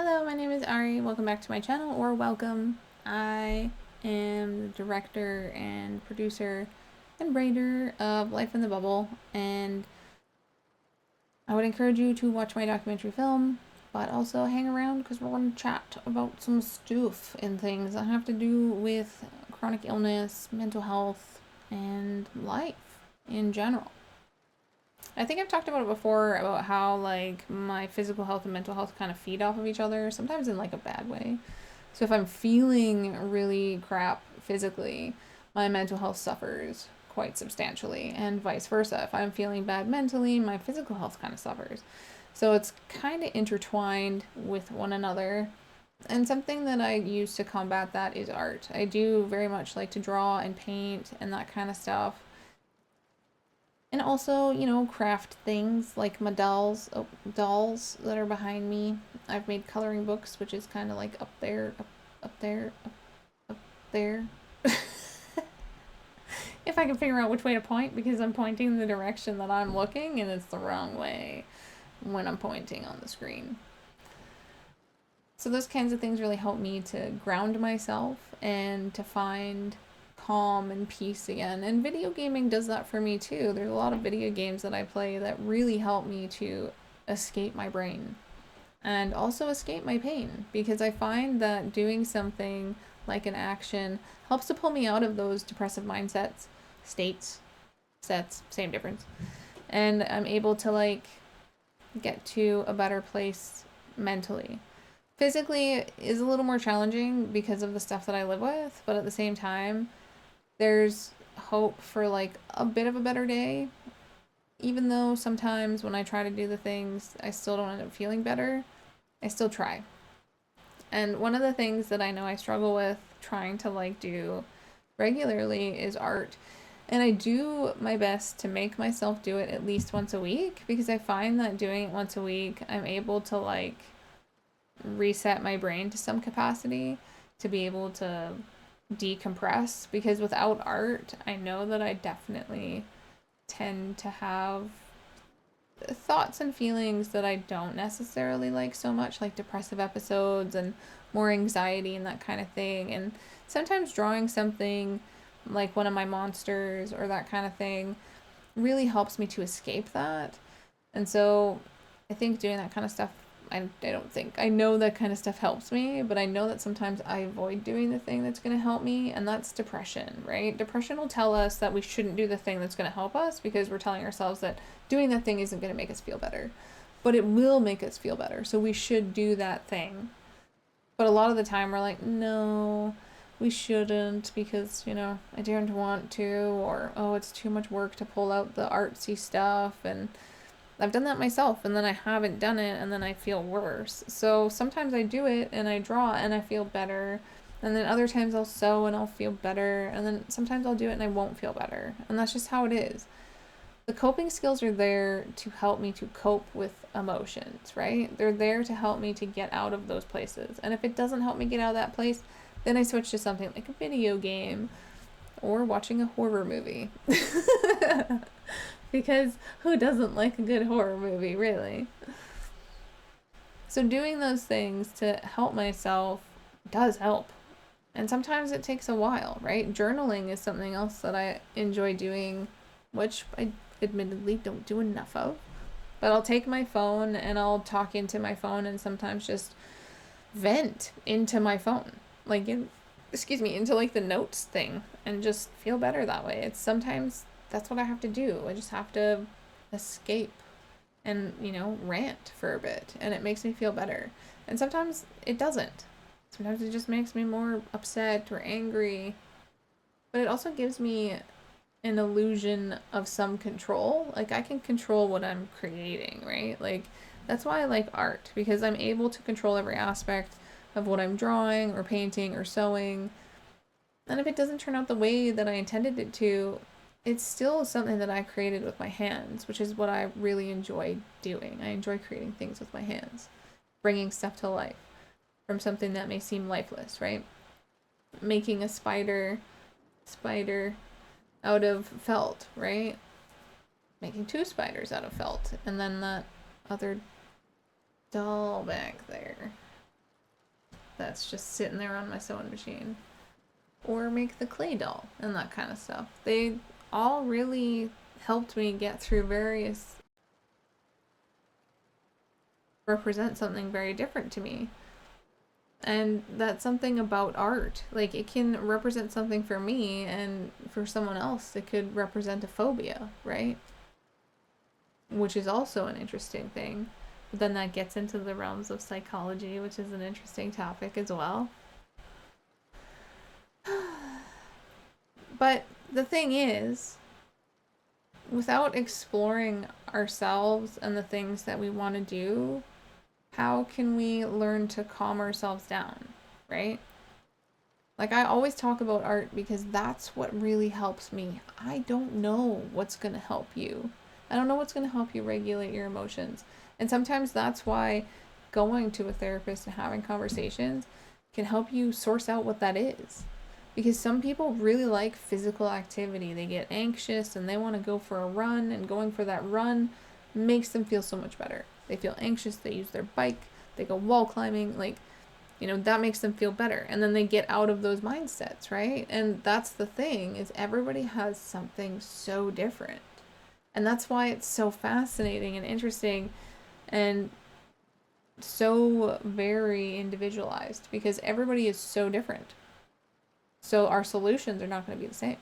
Hello, my name is Ari. Welcome back to my channel, or welcome. I am the director and producer and writer of Life in the Bubble, and I would encourage you to watch my documentary film, but also hang around because we're going to chat about some stuff and things that have to do with chronic illness, mental health, and life in general. I think I've talked about it before about how like my physical health and mental health kind of feed off of each other, sometimes in like a bad way. So if I'm feeling really crap physically, my mental health suffers quite substantially, and vice versa. If I'm feeling bad mentally, my physical health kind of suffers. So it's kind of intertwined with one another. And something that I use to combat that is art. I do very much like to draw and paint and that kind of stuff. And also, you know, craft things like my dolls that are behind me. I've made coloring books, which is kind of like up there, up there, up there. If I can figure out which way to point, because I'm pointing the direction that I'm looking and it's the wrong way when I'm pointing on the screen. So those kinds of things really help me to ground myself and to find calm and peace again. And video gaming does that for me too. There's a lot of video games that I play that really help me to escape my brain and also escape my pain, because I find that doing something like an action helps to pull me out of those depressive mindsets, sets, same difference. And I'm able to like get to a better place mentally. Physically is a little more challenging because of the stuff that I live with, but at the same time, there's hope for like a bit of a better day. Even though sometimes when I try to do the things, I still don't end up feeling better, I still try. And one of the things that I know I struggle with trying to like do regularly is art. And I do my best to make myself do it at least once a week, because I find that doing it once a week, I'm able to like reset my brain to some capacity to be able to decompress, because without art, I know that I definitely tend to have thoughts and feelings that I don't necessarily like so much, like depressive episodes and more anxiety and that kind of thing. And sometimes drawing something like one of my monsters or that kind of thing really helps me to escape that. And so I think doing that kind of stuff, I know that kind of stuff helps me, but I know that sometimes I avoid doing the thing that's going to help me, and that's depression, right? Depression will tell us that we shouldn't do the thing that's going to help us, because we're telling ourselves that doing that thing isn't going to make us feel better. But it will make us feel better, so we should do that thing. But a lot of the time we're like, no, we shouldn't, because, you know, I don't want to, or, oh, it's too much work to pull out the artsy stuff, and I've done that myself, and then I haven't done it, and then I feel worse. So sometimes I do it, and I draw, and I feel better. And then other times I'll sew, and I'll feel better. And then sometimes I'll do it, and I won't feel better. And that's just how it is. The coping skills are there to help me to cope with emotions, right? They're there to help me to get out of those places. And if it doesn't help me get out of that place, then I switch to something like a video game or watching a horror movie. Because who doesn't like a good horror movie, really? So doing those things to help myself does help. And sometimes it takes a while, right? Journaling is something else that I enjoy doing, which I admittedly don't do enough of. But I'll take my phone and I'll talk into my phone and sometimes just vent into my phone. Like, into like the notes thing, and just feel better that way. It's sometimes that's what I have to do. I just have to escape and, you know, rant for a bit, and it makes me feel better. And sometimes it doesn't. Sometimes it just makes me more upset or angry. But it also gives me an illusion of some control. Like, I can control what I'm creating, right? Like, that's why I like art, because I'm able to control every aspect of what I'm drawing or painting or sewing. And if it doesn't turn out the way that I intended it to, it's still something that I created with my hands, which is what I really enjoy doing. I enjoy creating things with my hands, bringing stuff to life from something that may seem lifeless, right? Making a spider out of felt, right? Making two spiders out of felt, and then that other doll back there. that's just sitting there on my sewing machine. Or make the clay doll and that kind of stuff. They all really helped me get through various, represent something very different to me. And that's something about art. Like, it can represent something for me, and for someone else it could represent a phobia, right? Which is also an interesting thing. But then that gets into the realms of psychology, which is an interesting topic as well. But the thing is, without exploring ourselves and the things that we want to do, how can we learn to calm ourselves down, right? Like, I always talk about art because that's what really helps me. I don't know what's going to help you. I don't know what's going to help you regulate your emotions. And sometimes that's why going to a therapist and having conversations can help you source out what that is. Because some people really like physical activity. They get anxious and they want to go for a run, and going for that run makes them feel so much better. They feel anxious, they use their bike, they go wall climbing, like, you know, that makes them feel better. And then they get out of those mindsets, right? And that's the thing, is everybody has something so different. And that's why it's so fascinating and interesting and so very individualized, because everybody is so different. So our solutions are not going to be the same.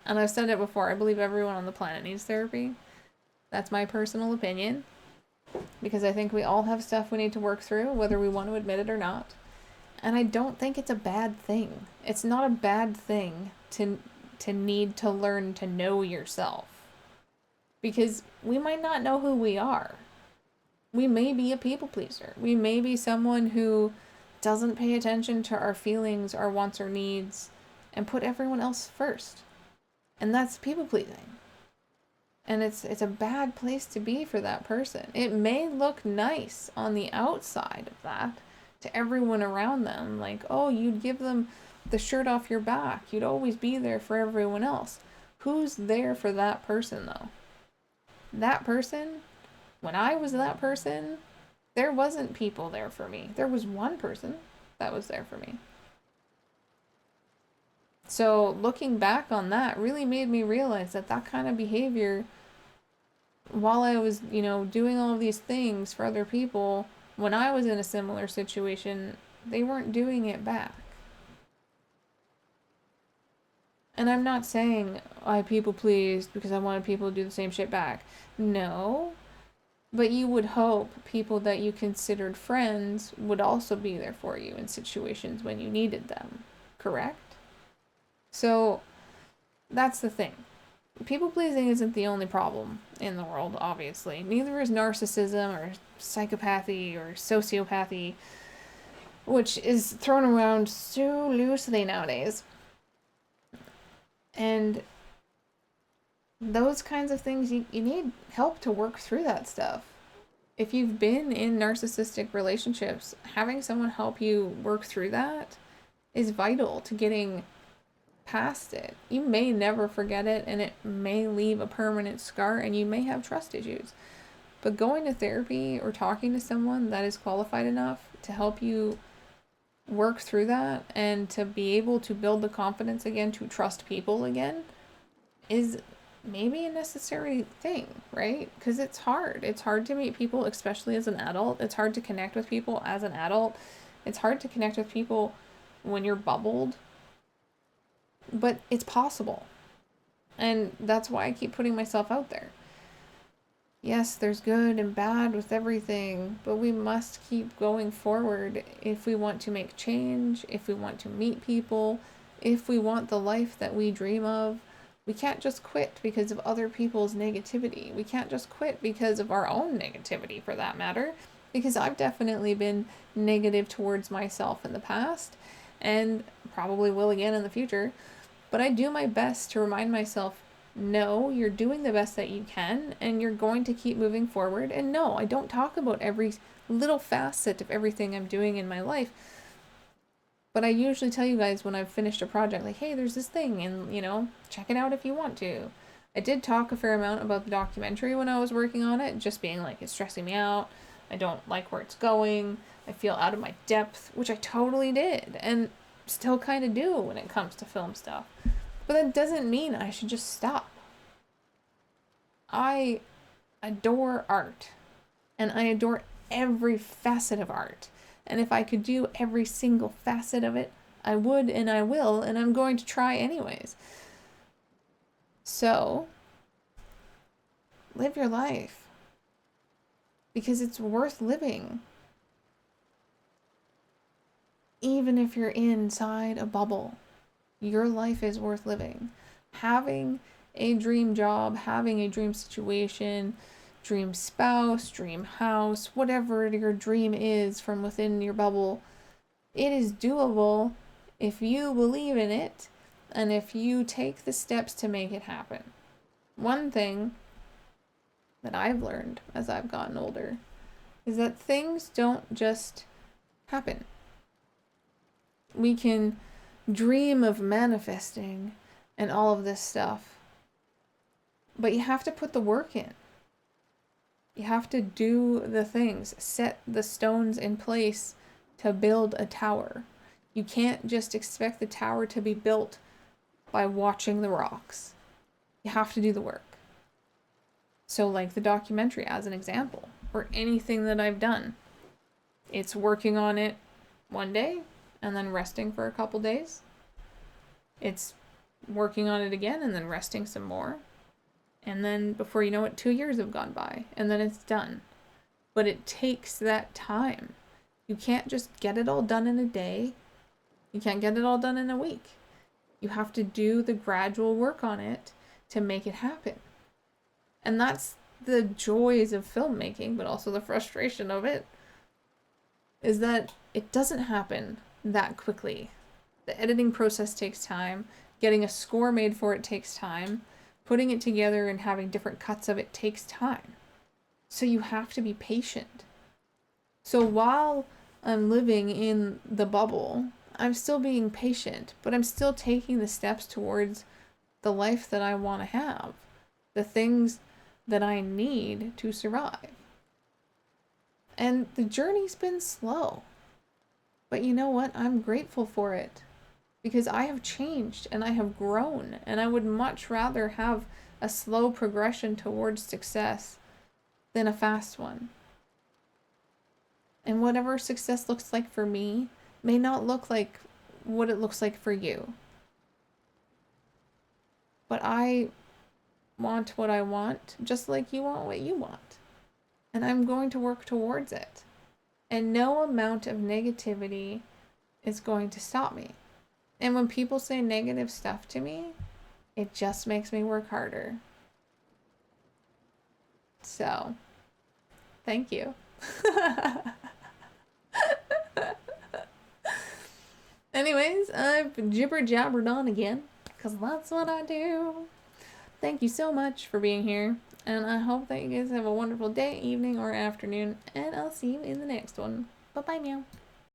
And I've said it before, I believe everyone on the planet needs therapy. That's my personal opinion, because I think we all have stuff we need to work through, whether we want to admit it or not. And I don't think it's a bad thing. It's not a bad thing to need to learn to know yourself, because we might not know who we are. We may be a people pleaser. We may be someone who doesn't pay attention to our feelings, our wants, or needs, and put everyone else first. And that's people pleasing. And it's a bad place to be for that person. It may look nice on the outside of that to everyone around them. Like, oh, you'd give them the shirt off your back. You'd always be there for everyone else. Who's there for that person, though? That person, when I was that person, there wasn't people there for me. There was one person that was there for me. So looking back on that really made me realize that that kind of behavior, while I was, you know, doing all of these things for other people, when I was in a similar situation, they weren't doing it back. And I'm not saying I people pleased because I wanted people to do the same shit back. No. But you would hope people that you considered friends would also be there for you in situations when you needed them. Correct? So that's the thing. People pleasing isn't the only problem in the world, obviously. Neither is narcissism or psychopathy or sociopathy, which is thrown around so loosely nowadays. And those kinds of things, you need help to work through that stuff. If you've been in narcissistic relationships, having someone help you work through that is vital to getting past it. You may never forget it, and it may leave a permanent scar, and you may have trust issues. But going to therapy or talking to someone that is qualified enough to help you work through that and to be able to build the confidence again to trust people again is maybe a necessary thing, right? Because it's hard. It's hard to meet people, especially as an adult. It's hard to connect with people as an adult. It's hard to connect with people when you're bubbled. But it's possible. And that's why I keep putting myself out there. Yes, there's good and bad with everything, but we must keep going forward if we want to make change, if we want to meet people, if we want the life that we dream of. We can't just quit because of other people's negativity. We can't just quit because of our own negativity, for that matter, because I've definitely been negative towards myself in the past and probably will again in the future. But I do my best to remind myself, no, you're doing the best that you can, and you're going to keep moving forward. And no, I don't talk about every little facet of everything I'm doing in my life. But I usually tell you guys when I've finished a project, like, hey, there's this thing, and, you know, check it out if you want to. I did talk a fair amount about the documentary when I was working on it, just being like, it's stressing me out. I don't like where it's going. I feel out of my depth, which I totally did and still kind of do when it comes to film stuff. But that doesn't mean I should just stop. I adore art, and I adore every facet of art. And if I could do every single facet of it, I would, and I will, and I'm going to try anyways. So, live your life. Because it's worth living. Even if you're inside a bubble, your life is worth living. Having a dream job, having a dream situation, dream spouse, dream house, whatever your dream is from within your bubble, it is doable if you believe in it and if you take the steps to make it happen. One thing that I've learned as I've gotten older is that things don't just happen. We can dream of manifesting and all of this stuff, but you have to put the work in. You have to do the things, set the stones in place to build a tower. You can't just expect the tower to be built by watching the rocks. You have to do the work. So like the documentary as an example, or anything that I've done. It's working on it one day and then resting for a couple days. It's working on it again and then resting some more. And then before you know it, 2 years have gone by and then it's done. But it takes that time. You can't just get it all done in a day. You can't get it all done in a week. You have to do the gradual work on it to make it happen. And that's the joys of filmmaking, but also the frustration of it, is that it doesn't happen that quickly. The editing process takes time. Getting a score made for it takes time. Putting it together and having different cuts of it takes time. So you have to be patient. So while I'm living in the bubble, I'm still being patient, but I'm still taking the steps towards the life that I want to have. The things that I need to survive. And the journey's been slow. But you know what? I'm grateful for it. Because I have changed and I have grown. And I would much rather have a slow progression towards success than a fast one. And whatever success looks like for me may not look like what it looks like for you. But I want what I want, just like you want what you want. And I'm going to work towards it. And no amount of negativity is going to stop me. And when people say negative stuff to me, it just makes me work harder. So, thank you. Anyways, I've jibber-jabbered on again, because that's what I do. Thank you so much for being here, and I hope that you guys have a wonderful day, evening, or afternoon, and I'll see you in the next one. Bye-bye, meow.